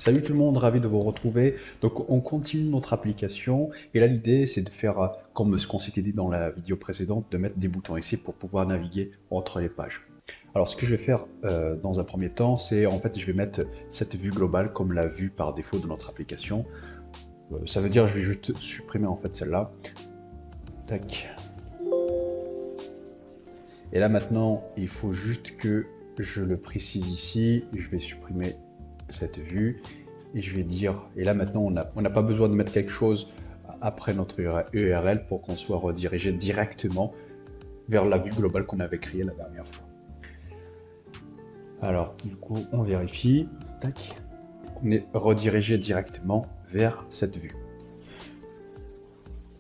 Salut tout le monde, ravi de vous retrouver. Donc on continue notre application et là l'idée c'est de faire comme ce qu'on s'était dit dans la vidéo précédente, de mettre des boutons ici pour pouvoir naviguer entre les pages. Alors ce que je vais faire dans un premier temps, c'est en fait je vais mettre cette vue globale comme la vue par défaut de notre application. Ça veut dire je vais juste supprimer en fait celle-là. Tac. Et là maintenant il faut juste que je le précise ici. Je vais supprimer cette vue. Et je vais dire, et là maintenant on n'a pas besoin de mettre quelque chose après notre URL pour qu'on soit redirigé directement vers la vue globale qu'on avait créée la dernière fois. Alors du coup on vérifie, tac, on est redirigé directement vers cette vue.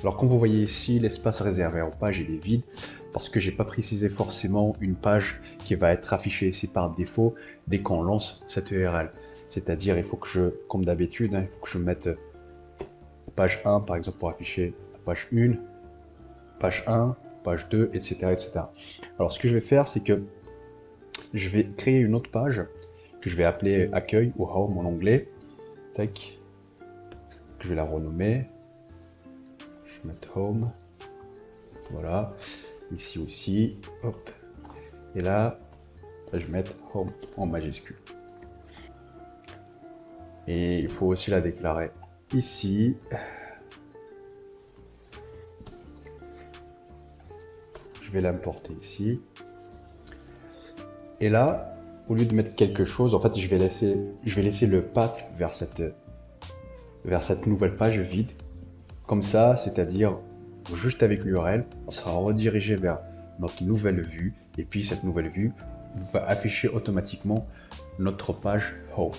Alors comme vous voyez ici, l'espace réservé aux pages il est vide parce que j'ai pas précisé forcément une page qui va être affichée ici par défaut dès qu'on lance cette URL. C'est-à-dire il faut que je, comme d'habitude, il faut que je mette page 1 par exemple pour afficher la page 1, page 1, page 2, etc., etc. Alors ce que je vais faire, c'est que je vais créer une autre page que je vais appeler accueil ou home en anglais. Tac. Je vais la renommer. Je vais mettre home. Voilà. Ici aussi. Hop. Et là, je vais mettre home en majuscule. Et il faut aussi la déclarer ici. Je vais l'importer ici. Et là, au lieu de mettre quelque chose, en fait, je vais laisser le path vers cette nouvelle page vide. Comme ça, c'est-à-dire juste avec l'URL, on sera redirigé vers notre nouvelle vue. Et puis cette nouvelle vue va afficher automatiquement notre page home.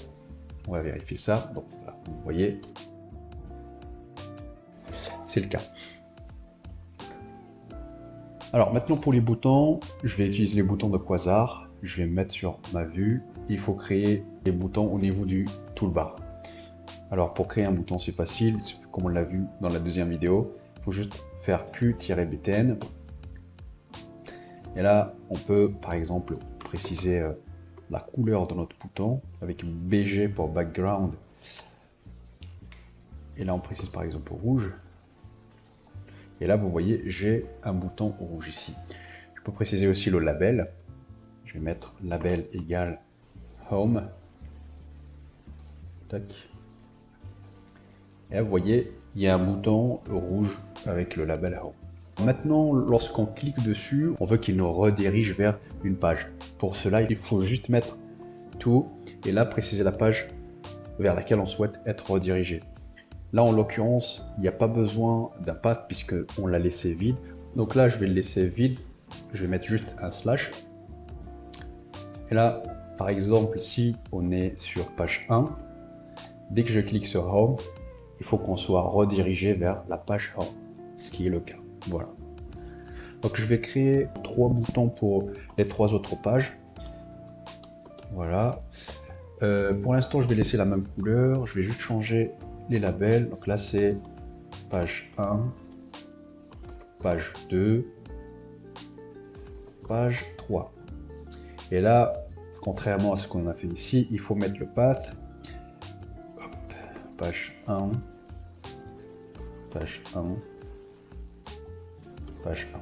On va vérifier ça. Donc, là, vous voyez, c'est le cas. Alors maintenant pour les boutons, je vais utiliser les boutons de Quasar. Je vais me mettre sur ma vue. Il faut créer les boutons au niveau du toolbar. Alors pour créer un bouton c'est facile, comme on l'a vu dans la deuxième vidéo. Il faut juste faire Q-btn. Et là on peut par exemple préciser la couleur de notre bouton avec BG pour background. Et là on précise par exemple rouge. Et là vous voyez j'ai un bouton rouge ici. Je peux préciser aussi le label. Je vais mettre label égale home. Tac. Et là, vous voyez, il y a un bouton rouge avec le label home. Maintenant, lorsqu'on clique dessus, on veut qu'il nous redirige vers une page. Pour cela, il faut juste mettre tout et là préciser la page vers laquelle on souhaite être redirigé. Là, en l'occurrence, il n'y a pas besoin d'un path puisque on l'a laissé vide. Donc là, je vais le laisser vide. Je vais mettre juste un slash. Et là, par exemple, si on est sur page 1, dès que je clique sur Home, il faut qu'on soit redirigé vers la page Home, ce qui est le cas. Voilà. Donc je vais créer 3 boutons pour les 3 autres pages. Voilà. Pour l'instant, je vais laisser la même couleur. Je vais juste changer les labels. Donc là, c'est page 1, page 2, page 3. Et là, contrairement à ce qu'on a fait ici, il faut mettre le path. Hop, page 1, page 1, page 1.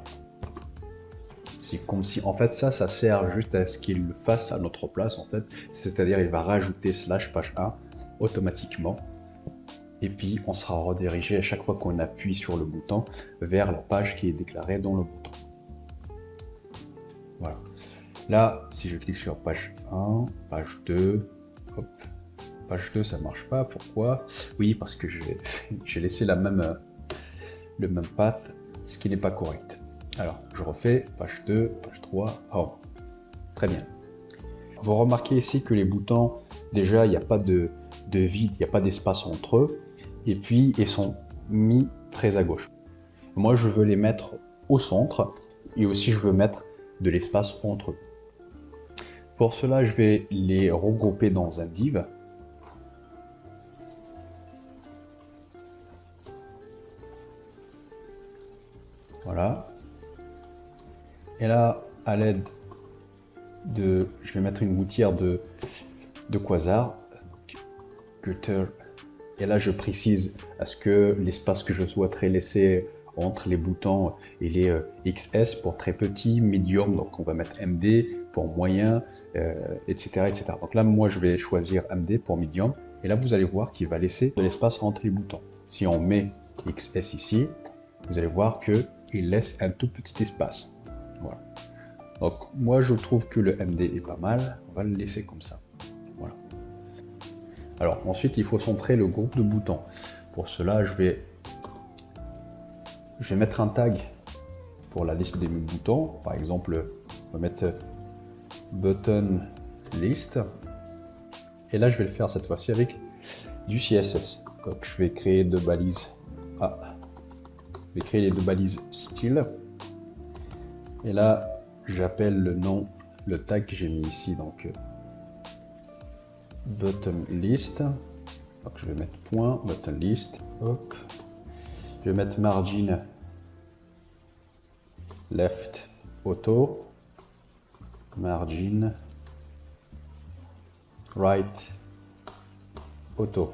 C'est comme si, en fait, ça sert juste à ce qu'il le fasse à notre place, en fait. C'est-à-dire, il va rajouter slash page 1 automatiquement. Et puis, on sera redirigé à chaque fois qu'on appuie sur le bouton vers la page qui est déclarée dans le bouton. Voilà. Là, si je clique sur page 1, page 2, hop, page 2, ça marche pas. Pourquoi? Oui, parce que j'ai laissé le même path, ce qui n'est pas correct. Alors, je refais page 2, page 3, home. Très bien. Vous remarquez ici que les boutons, déjà, il n'y a pas de vide, il n'y a pas d'espace entre eux. Et puis, ils sont mis très à gauche. Moi, je veux les mettre au centre et aussi, je veux mettre de l'espace entre eux. Pour cela, je vais les regrouper dans un div. Voilà. Et là, à l'aide je vais mettre une gouttière de Quasar. Gutter. Et là, je précise à ce que l'espace que je souhaiterais laisser entre les boutons, il est XS pour très petit, medium, donc on va mettre MD pour moyen, etc., etc. Donc là, moi, je vais choisir MD pour medium. Et là, vous allez voir qu'il va laisser de l'espace entre les boutons. Si on met XS ici, vous allez voir qu'il laisse un tout petit espace. Voilà. Donc moi, je trouve que le MD est pas mal. On va le laisser comme ça. Voilà. Alors ensuite, il faut centrer le groupe de boutons. Pour cela, je vais mettre un tag pour la liste des boutons. Par exemple, on va mettre button list. Et là, je vais le faire cette fois-ci avec du CSS. Donc, je vais créer deux balises. Je vais créer les deux balises style. Et là, j'appelle le nom, le tag que j'ai mis ici, donc button list. Donc, je vais mettre point button list. Hop. Je vais mettre margin left auto, margin right auto.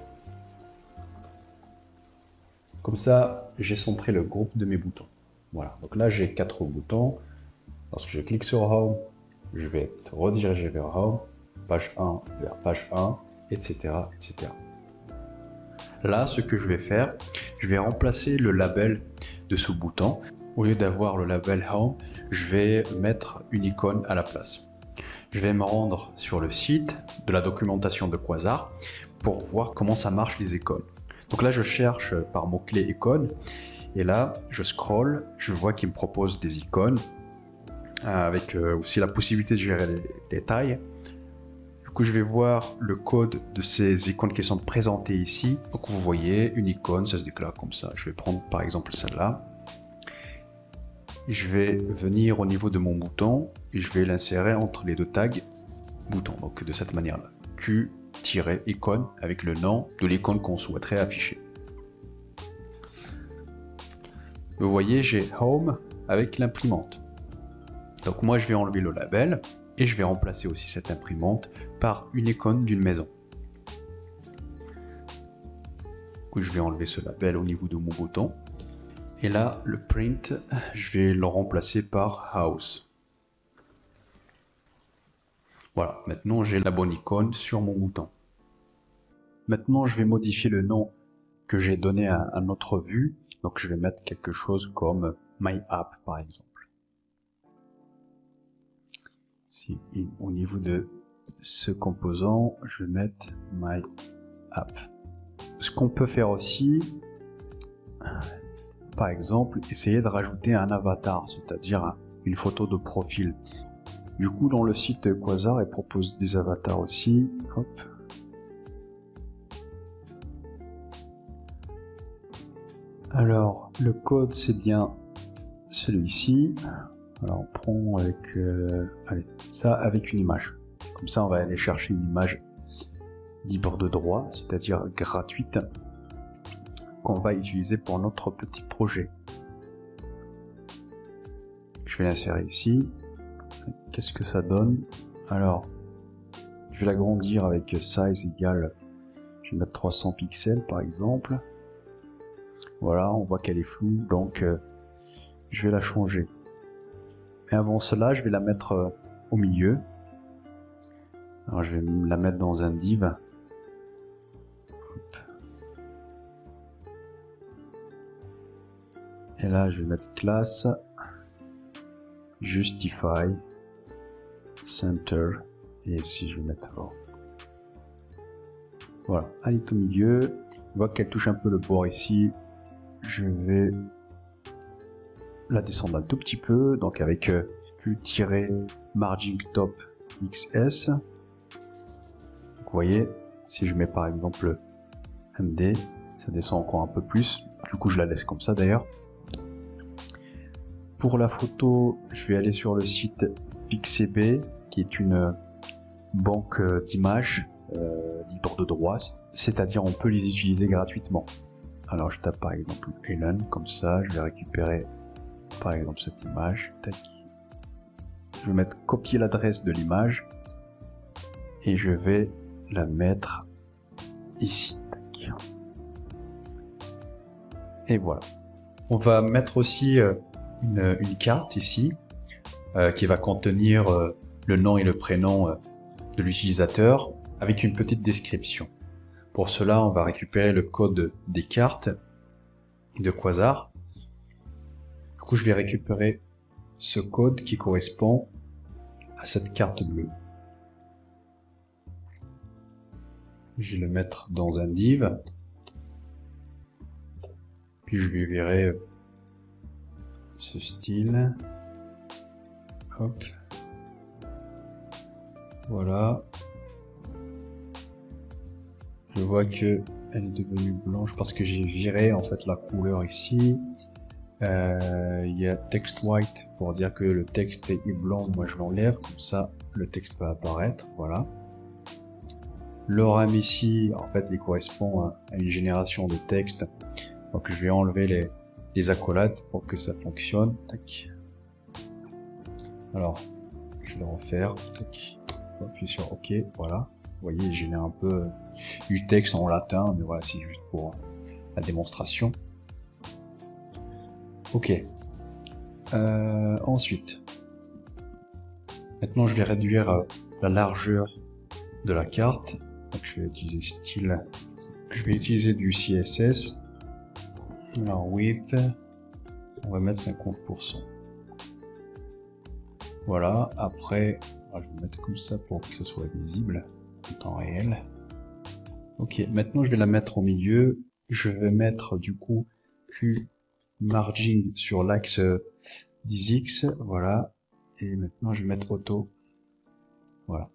Comme ça, j'ai centré le groupe de mes boutons. Voilà, donc là j'ai 4 boutons. Lorsque je clique sur Home, je vais être redirigé vers Home, page 1 vers page 1, etc., etc. Là, ce que je vais faire, je vais remplacer le label de ce bouton. Au lieu d'avoir le label Home, je vais mettre une icône à la place. Je vais me rendre sur le site de la documentation de Quasar pour voir comment ça marche les icônes. Donc là, je cherche par mot-clé icône et là, je scroll, je vois qu'il me propose des icônes avec aussi la possibilité de gérer les tailles. Du coup, je vais voir le code de ces icônes qui sont présentées ici. Donc vous voyez, une icône, ça se déclare comme ça. Je vais prendre par exemple celle-là. Je vais venir au niveau de mon bouton et je vais l'insérer entre les deux tags boutons. Donc de cette manière-là. Q-icône avec le nom de l'icône qu'on souhaiterait afficher. Vous voyez, j'ai Home avec l'imprimante. Donc moi, je vais enlever le label et je vais remplacer aussi cette imprimante par une icône d'une maison. Du coup, je vais enlever ce label au niveau de mon bouton. Et là, le print, je vais le remplacer par House. Voilà, maintenant j'ai la bonne icône sur mon bouton. Maintenant, je vais modifier le nom que j'ai donné à notre vue. Donc je vais mettre quelque chose comme My App par exemple. Si, au niveau de ce composant, je vais mettre My App. Ce qu'on peut faire aussi, par exemple, essayer de rajouter un avatar, c'est-à-dire une photo de profil. Du coup, dans le site Quasar, il propose des avatars aussi. Hop. Alors, le code, c'est bien celui-ci. Alors, on prend avec allez, ça avec une image. Comme ça, on va aller chercher une image libre de droit, c'est-à-dire gratuite, qu'on va utiliser pour notre petit projet. Je vais l'insérer ici. Qu'est-ce que ça donne? Alors, je vais l'agrandir avec size égale, je vais mettre 300 pixels par exemple. Voilà, on voit qu'elle est floue, donc je vais la changer. Mais avant cela, je vais la mettre au milieu. Alors je vais la mettre dans un div. Hop. Et là, je vais mettre classe, justify, center, et ici je vais mettre raw. Voilà, elle est au milieu. On voit qu'elle touche un peu le bord ici. Je vais la descendre un tout petit peu, donc avec Q-margin top XS. Donc, vous voyez, si je mets par exemple MD, ça descend encore un peu plus. Du coup, je la laisse comme ça d'ailleurs. Pour la photo, je vais aller sur le site Pixabay, qui est une banque d'images libre de droit, c'est-à-dire on peut les utiliser gratuitement. Alors je tape par exemple Ellen, comme ça, je vais récupérer par exemple cette image. Tac. Je vais mettre copier l'adresse de l'image et je vais la mettre ici. Et voilà. On va mettre aussi une carte ici qui va contenir le nom et le prénom de l'utilisateur avec une petite description. Pour cela, on va récupérer le code des cartes de Quasar. Du coup, je vais récupérer ce code qui correspond à cette carte bleue. Je vais le mettre dans un div. Puis je lui verrai ce style. Hop. Voilà. Je vois que elle est devenue blanche parce que j'ai viré en fait la couleur ici. Il y a text white pour dire que le texte est blanc. Moi je l'enlève, comme ça le texte va apparaître. Voilà. L'oram ici, en fait, il correspond à une génération de texte. Donc je vais enlever les accolades pour que ça fonctionne. Tac. Alors, je vais le refaire. Tac. Appuyer sur OK. Voilà. Vous voyez, il génère un peu du texte en latin, mais voilà, c'est juste pour la démonstration. OK. Ensuite, maintenant je vais réduire la largeur de la carte. Donc je vais utiliser style. Je vais utiliser du CSS. Alors width, on va mettre 50%. Voilà. Après, je vais mettre comme ça pour que ce soit visible en temps réel. Ok. Maintenant, je vais la mettre au milieu. Je vais mettre du coup Q margin sur l'axe 10x. Voilà. Et maintenant, je vais mettre auto. Voilà.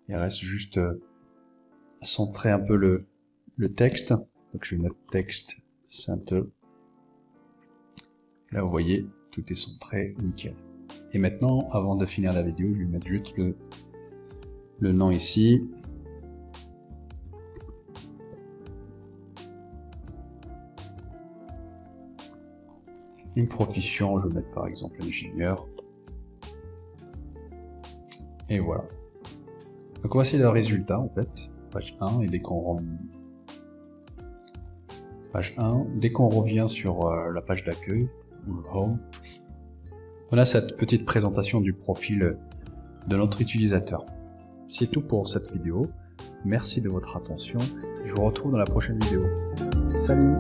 Il reste juste à centrer un peu le texte. Donc je vais mettre texte center. Là vous voyez, tout est centré, nickel. Et maintenant, avant de finir la vidéo, je vais mettre juste le nom ici. Une profession, je vais mettre par exemple ingénieur. Et voilà. Donc voici le résultat en fait. Page 1, et dès qu'on revient sur la page d'accueil, ou le home, on a cette petite présentation du profil de notre utilisateur. C'est tout pour cette vidéo. Merci de votre attention. Je vous retrouve dans la prochaine vidéo. Salut!